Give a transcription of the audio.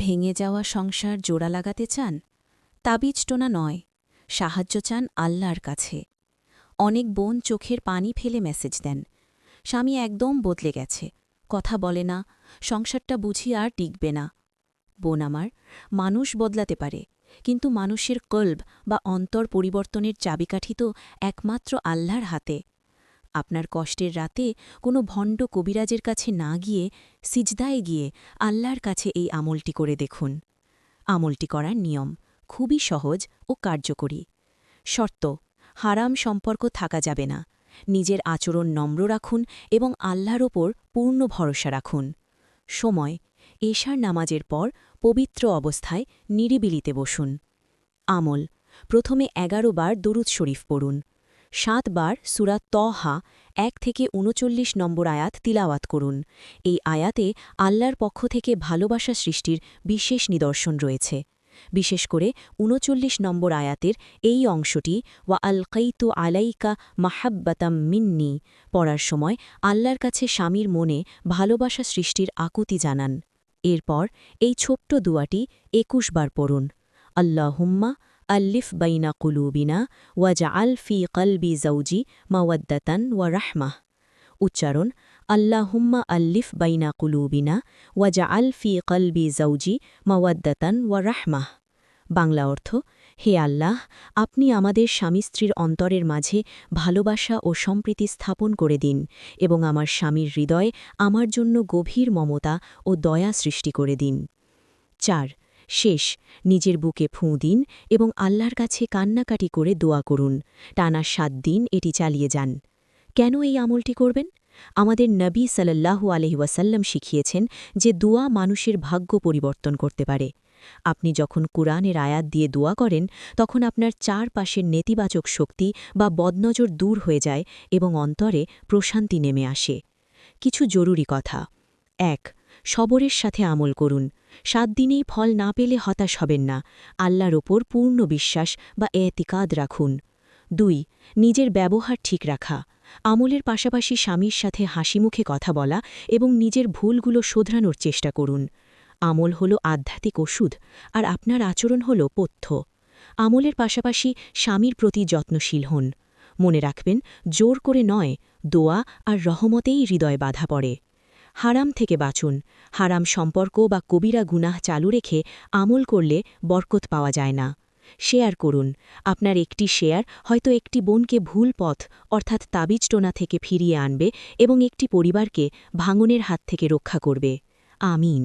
ভেঙে যাওয়া সংসার জোড়া লাগাতে চান? তাবিজ টোনা নয়, সাহায্য চান আল্লাহর কাছে। অনেক বোন চোখের পানি ফেলে মেসেজ দেন, স্বামী একদম বদলে গেছে, কথা বলে না, সংসারটা বুঝি আর টিকবে না। বোন আমার, মানুষ বদলাতে পারে, কিন্তু মানুষের কল্ব বা অন্তর পরিবর্তনের চাবিকাঠি তো একমাত্র আল্লাহর হাতে। আপনার কষ্টের রাতে কোনো ভণ্ড কবিরাজের কাছে না গিয়ে সিজদায় গিয়ে আল্লাহর কাছে এই আমলটি করে দেখুন। আমলটি করার নিয়ম খুবই সহজ ও কার্যকরী। শর্ত: হারাম সম্পর্ক থাকা যাবে না, নিজের আচরণ নম্র রাখুন এবং আল্লাহর ওপর পূর্ণ ভরসা রাখুন। সময়: এশার নামাজের পর পবিত্র অবস্থায় নিরিবিলিতে বসুন। আমল: প্রথমে ১১ বার দরুদ শরীফ পড়ুন, ৭ বার সূরা তহা ১ থেকে ৩৯ নম্বর আয়াত তিলাওয়াত করুন। এই আয়াতে আল্লাহর পক্ষ থেকে ভালোবাসা সৃষ্টির বিশেষ নিদর্শন রয়েছে। বিশেষ করে ৩৯ নম্বর আয়াতের এই অংশটি ওয়া আলকাইতু আলাইকা মাহাব্বাতাম মিন্নি পড়ার সময় আল্লাহর কাছে স্বামীর মনে ভালোবাসা সৃষ্টির আকুতি জানান। এরপর এই ছোট্ট দুয়াটি ২১ বার পড়ুন। আল্লাহুম্মা আল্লিফ বাইনা কুলুবিনা ওয়াজআল ফি কলবি জাওজি মাওয়াদ্দাতান ওয়া রাহমাহ। উচ্চারণ: আল্লাহুম্মা আল্লিফ বাইনা কুলুবিনা ওয়াজআল ফি কলবি জাওজি মাওয়াদ্দাতান ওয়া রাহমাহ। বাংলা অর্থ: হে আল্লাহ, আপনি আমাদের স্বামী স্ত্রীর অন্তরের মাঝে ভালোবাসা ও সম্প্রীতি স্থাপন করে দিন এবং আমার স্বামীর হৃদয়ে আমার জন্য গভীর মমতা ও দয়া সৃষ্টি করে দিন। ৪. শেষ: নিজের বুকে ফুঁ দিন এবং আল্লাহর কাছে কান্নাকাটি করে দোয়া করুন। টানা ৭ দিন এটি চালিয়ে যান। কেন এই আমলটি করবেন? আমাদের নবী সাল্লাল্লাহু আলাইহি ওয়াসাল্লাম শিখিয়েছেন যে দোয়া মানুষের ভাগ্য পরিবর্তন করতে পারে। আপনি যখন কুরআনের আয়াত দিয়ে দোয়া করেন, তখন আপনার চারপাশের নেতিবাচক শক্তি বা বদনজর দূর হয়ে যায় এবং অন্তরে প্রশান্তি নেমে আসে। কিছু জরুরি কথা: ১. সবরের সাথে আমল করুন। ৭ দিনেই ফল না পেলে হতাশ হবেন না, আল্লাহর ওপর পূর্ণ বিশ্বাস বা এতিকাদ রাখুন। ২. নিজের ব্যবহার ঠিক রাখা। আমলের পাশাপাশি স্বামীর সাথে হাসিমুখে কথা বলা এবং নিজের ভুলগুলো শোধরানোর চেষ্টা করুন। আমল হল আধ্যাত্মিক ওষুধ, আর আপনার আচরণ হল পথ্য। আমলের পাশাপাশি স্বামীর প্রতি যত্নশীল হন। মনে রাখবেন, জোর করে নয়, দোয়া আর রহমতেই হৃদয় বাধা পড়ে। হারাম থেকে বাঁচুন। হারাম সম্পর্ক বা কবিরা গুনাহ চালু রেখে আমল করলে বরকত পাওয়া যায় না। শেয়ার করুন। আপনার একটি শেয়ার হয়তো একটি বোনকে ভুল পথ অর্থাৎ তাবিজ টোনা থেকে ফিরিয়ে আনবে এবং একটি পরিবারকে ভাঙনের হাত থেকে রক্ষা করবে। আমিন।